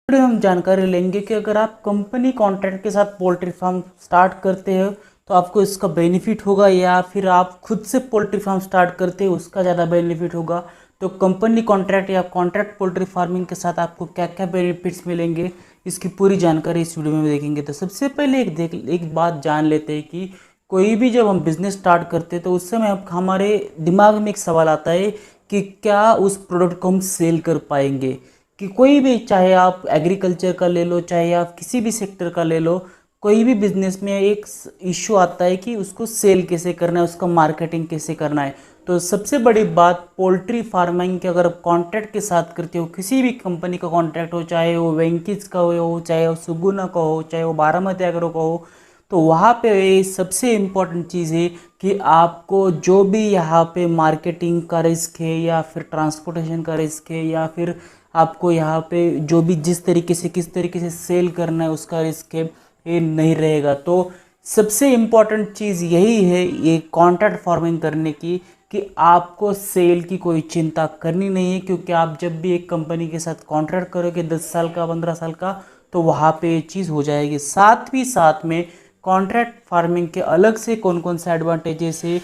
Video में हम जानकारी लेंगे कि अगर आप कंपनी कॉन्ट्रैक्ट के साथ पोल्ट्री फार्म स्टार्ट करते हो तो आपको इसका बेनिफिट होगा, या फिर आप खुद से पोल्ट्री फार्म स्टार्ट करते हो उसका ज़्यादा बेनिफिट होगा। तो कंपनी कॉन्ट्रैक्ट या कॉन्ट्रैक्ट पोल्ट्री फार्मिंग के साथ आपको क्या क्या बेनिफिट्स मिलेंगे, इसकी पूरी जानकारी इस वीडियो में देखेंगे। तो सबसे पहले एक बात जान लेते हैं कि कोई भी जब हम बिज़नेस स्टार्ट करते हैं तो उस समय हमारे दिमाग में एक सवाल आता है कि क्या उस प्रोडक्ट को हम सेल कर पाएंगे। कि कोई भी, चाहे आप एग्रीकल्चर का ले लो, चाहे आप किसी भी सेक्टर का ले लो, कोई भी बिजनेस में एक इश्यू आता है कि उसको सेल कैसे करना है, उसका मार्केटिंग कैसे करना है। तो सबसे बड़ी बात पोल्ट्री फार्मिंग के अगर आप कॉन्ट्रैक्ट के साथ करते हो, किसी भी कंपनी का कॉन्ट्रैक्ट हो, चाहे वो वेंकीज का हो, चाहे वो सुगुना का हो, चाहे वो बारामती एग्रो का हो, तो वहाँ पे सबसे इम्पोर्टेंट चीज़ है कि आपको जो भी यहाँ पे मार्केटिंग का रिस्क है, या फिर ट्रांसपोर्टेशन का रिस्क है, या फिर आपको यहाँ पे जो भी जिस तरीके से किस तरीके से सेल करना है उसका रिस्क है, ये नहीं रहेगा। तो सबसे इम्पॉर्टेंट चीज़ यही है ये कॉन्ट्रैक्ट फार्मिंग करने की, कि आपको सेल की कोई चिंता करनी नहीं है। क्योंकि आप जब भी एक कंपनी के साथ कॉन्ट्रैक्ट करोगे 10 साल का 15 साल का, तो वहाँ पे ये चीज़ हो जाएगी। साथ ही साथ में कॉन्ट्रैक्ट फार्मिंग के अलग से कौन कौन से एडवांटेजेस है,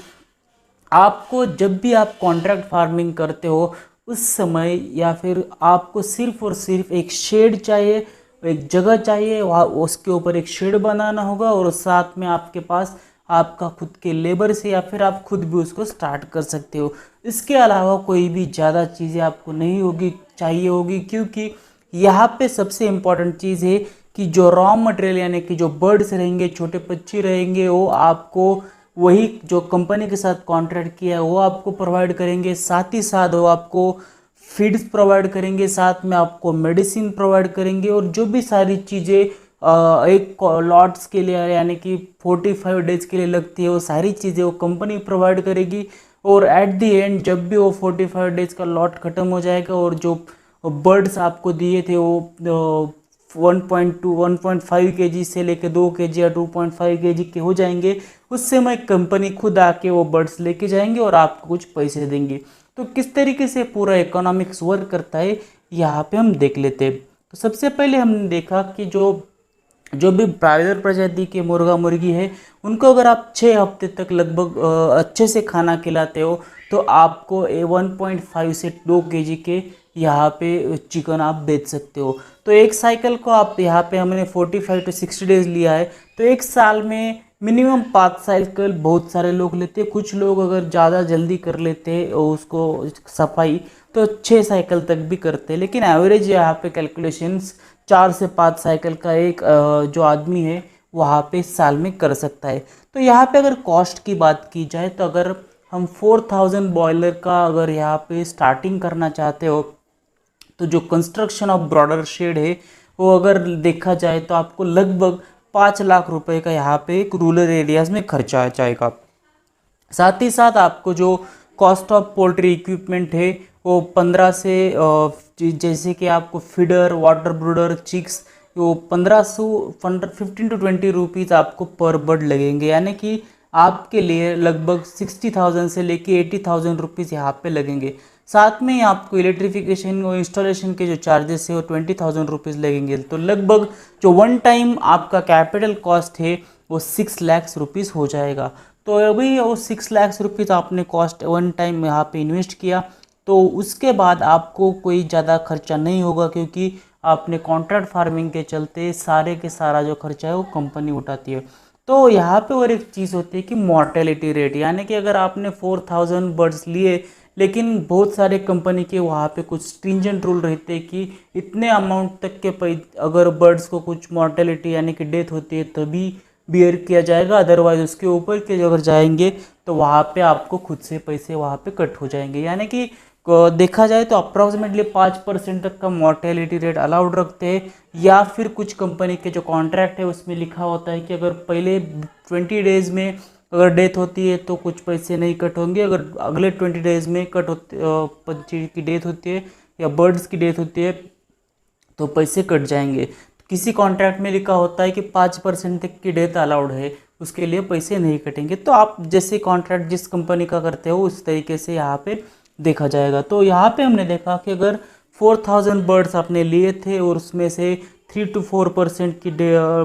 आपको जब भी आप कॉन्ट्रैक्ट फार्मिंग करते हो उस समय, या फिर आपको सिर्फ और सिर्फ एक शेड चाहिए, एक जगह चाहिए, वहाँ उसके ऊपर एक शेड बनाना होगा, और साथ में आपके पास आपका खुद के लेबर से, या फिर आप खुद भी उसको स्टार्ट कर सकते हो। इसके अलावा कोई भी ज़्यादा चीज़ें आपको नहीं होगी चाहिए होगी, क्योंकि यहाँ पे सबसे इम्पॉर्टेंट चीज़ है कि जो रॉ मटेरियल यानी कि जो बर्ड्स रहेंगे, छोटे पक्षी रहेंगे, वो आपको वही जो कंपनी के साथ कॉन्ट्रैक्ट किया है वो आपको प्रोवाइड करेंगे। साथ ही साथ वो आपको फीड्स प्रोवाइड करेंगे, साथ में आपको मेडिसिन प्रोवाइड करेंगे, और जो भी सारी चीज़ें एक लॉट्स के लिए यानी कि 45 डेज के लिए लगती है, वो सारी चीज़ें वो कंपनी प्रोवाइड करेगी। और एट दी एंड जब भी वो 45 डेज का लॉट ख़त्म हो जाएगा और जो बर्ड्स आपको दिए थे वो 1.5 केजी से लेके 2 केजी या 2.5 केजी के हो जाएंगे, उससे मैं कंपनी खुद आके वो बर्ड्स लेके जाएंगे और आपको कुछ पैसे देंगे। तो किस तरीके से पूरा इकोनॉमिक्स वर्क करता है यहाँ पे हम देख लेते हैं। तो सबसे पहले हमने देखा कि जो जो भी ब्रायलर प्रजाति के मुर्गा मुर्गी है, उनको अगर आप 6 हफ्ते तक लगभग अच्छे से खाना खिलाते हो तो आपको 1.5 से 2 केजी के यहाँ पे चिकन आप बेच सकते हो। तो एक साइकिल को आप यहाँ पे हमने 45 to 60 डेज लिया है, तो एक साल में मिनिमम 5 साइकिल बहुत सारे लोग लेते हैं। कुछ लोग अगर ज़्यादा जल्दी कर लेते हैं उसको सफाई, तो 6 साइकिल तक भी करते हैं। लेकिन एवरेज यहाँ पे कैलकुलेशंस 4 से 5 साइकिल का एक जो आदमी है वहाँ पे साल में कर सकता है। तो यहाँ पे अगर कॉस्ट की बात की जाए, तो अगर हम 4000 बॉयलर का अगर यहाँ पे स्टार्टिंग करना चाहते हो, तो जो कंस्ट्रक्शन ऑफ ब्रॉडर शेड है वो अगर देखा जाए तो आपको लगभग 5 लाख रुपए का यहाँ पे एक रूरल एरियाज़ में खर्चा आ जाएगा। साथ ही साथ आपको जो कॉस्ट ऑफ पोल्ट्री इक्विपमेंट है वो 15 से जैसे कि आपको फीडर, वाटर ब्रूडर, चिक्स, वो 15 to 20 रुपीज़ आपको पर बर्ड लगेंगे। यानी कि आपके लिए लगभग 60,000 से लेके 80,000 रुपीज़ यहाँ पे लगेंगे। साथ में आपको इलेक्ट्रिफिकेशन और इंस्टॉलेशन के जो चार्जेस है वो 20,000 रुपीज़ लगेंगे। तो लगभग जो वन टाइम आपका कैपिटल कॉस्ट है वो 6 लाख रुपीज़ हो जाएगा। तो अभी वो 6 लाख रुपीज़ आपने कॉस्ट वन टाइम यहाँ पे इन्वेस्ट किया, तो उसके बाद आपको कोई ज़्यादा खर्चा नहीं होगा, क्योंकि आपने कॉन्ट्रैक्ट फार्मिंग के चलते सारे के सारा जो खर्चा है वो कंपनी उठाती है। तो यहाँ पे और एक चीज़ होती है कि मॉर्टेलिटी रेट, यानी कि अगर आपने 4000 बर्ड्स लिए, लेकिन बहुत सारे कंपनी के वहाँ पे कुछ स्ट्रिंजेंट रूल रहते हैं कि इतने अमाउंट तक के अगर बर्ड्स को कुछ मॉर्टेलिटी यानी कि डेथ होती है तभी बियर किया जाएगा, अदरवाइज उसके ऊपर के अगर जाएंगे तो वहाँ पे आपको खुद से पैसे वहाँ पे कट हो जाएंगे। यानी कि देखा जाए तो अप्रॉक्सीमेटली 5% तक का मॉर्टेलिटी रेट अलाउड रखते हैं। या फिर कुछ कंपनी के जो कॉन्ट्रैक्ट है उसमें लिखा होता है कि अगर पहले 20 डेज़ में अगर डेथ होती है तो कुछ पैसे नहीं कट होंगे, अगर अगले 20 डेज़ में पंछी की डेथ होती है या बर्ड्स की डेथ होती है तो पैसे कट जाएंगे। किसी कॉन्ट्रैक्ट में लिखा होता है कि 5% तक की डेथ अलाउड है, उसके लिए पैसे नहीं कटेंगे। तो आप जैसे कॉन्ट्रैक्ट जिस कंपनी का करते हो उस तरीके से यहाँ पे देखा जाएगा। तो यहाँ पे हमने देखा कि अगर 4000 बर्ड्स आपने लिए थे और उसमें से 3 to 4% की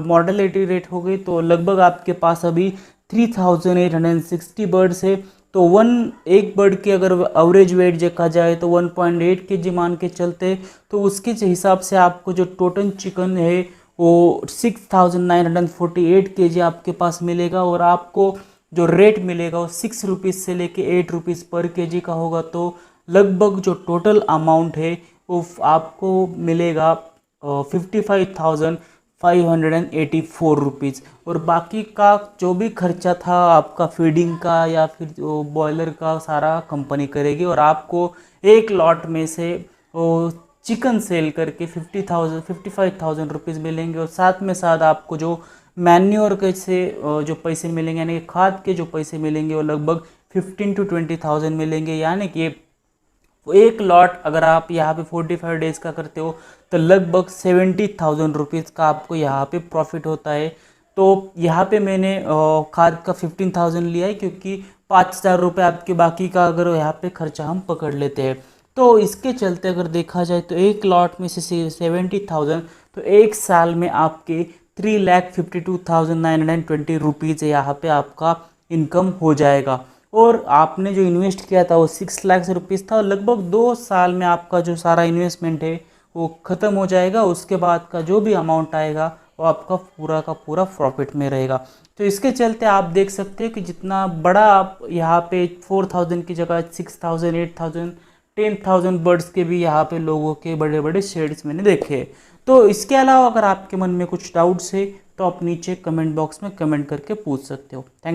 मॉर्टेलिटी रेट हो गई, तो लगभग आपके पास अभी 3860 बर्ड्स है। तो एक बर्ड की अगर एवरेज वेट देखा जाए तो 1.8 kg मान के चलते, तो उसके हिसाब से आपको जो टोटल चिकन है वो 6948 kg आपके पास मिलेगा, और आपको जो रेट मिलेगा वो 6 रुपीज़ से लेके 8 रुपीज़ पर kg का होगा। तो लगभग जो टोटल अमाउंट है वो आपको मिलेगा 55,584 रुपीज़। और बाकी का जो भी खर्चा था आपका फीडिंग का या फिर जो बॉयलर का, सारा कंपनी करेगी, और आपको एक लॉट में से वो चिकन सेल करके 55,000 रुपीज़ मिलेंगे। और साथ में साथ आपको जो मैन्योर के से जो पैसे मिलेंगे, यानी कि खाद के जो पैसे मिलेंगे, वो लगभग 15 to 20,000 मिलेंगे। यानी कि एक लॉट अगर आप यहाँ पे 45 डेज का करते हो तो लगभग 70,000 रुपीज़ का आपको यहाँ पे प्रॉफिट होता है। तो यहाँ पे मैंने खाद का 15,000 लिया है, क्योंकि 5,000 रुपये आपके बाकी का अगर यहाँ पे खर्चा हम पकड़ लेते हैं। तो इसके चलते अगर देखा जाए तो एक लॉट में से 70,000, तो एक साल में आपके 3,52,920 रुपीज़ यहाँ पे आपका इनकम हो जाएगा। और आपने जो इन्वेस्ट किया था वो 6 लाख रुपीज़ था, और लगभग 2 साल में आपका जो सारा इन्वेस्टमेंट है वो ख़त्म हो जाएगा। उसके बाद का जो भी अमाउंट आएगा वो आपका पूरा का पूरा प्रॉफिट में रहेगा। तो इसके चलते आप देख सकते हो कि जितना बड़ा आप यहाँ पे 4,000 की जगह 6,000, 8,000, 10,000 बर्ड्स के भी यहाँ पे लोगों के बड़े बड़े शेड्स मैंने देखे। तो इसके अलावा अगर आपके मन में कुछ डाउट्स है तो आप नीचे कमेंट बॉक्स में कमेंट करके पूछ सकते हो। थैंक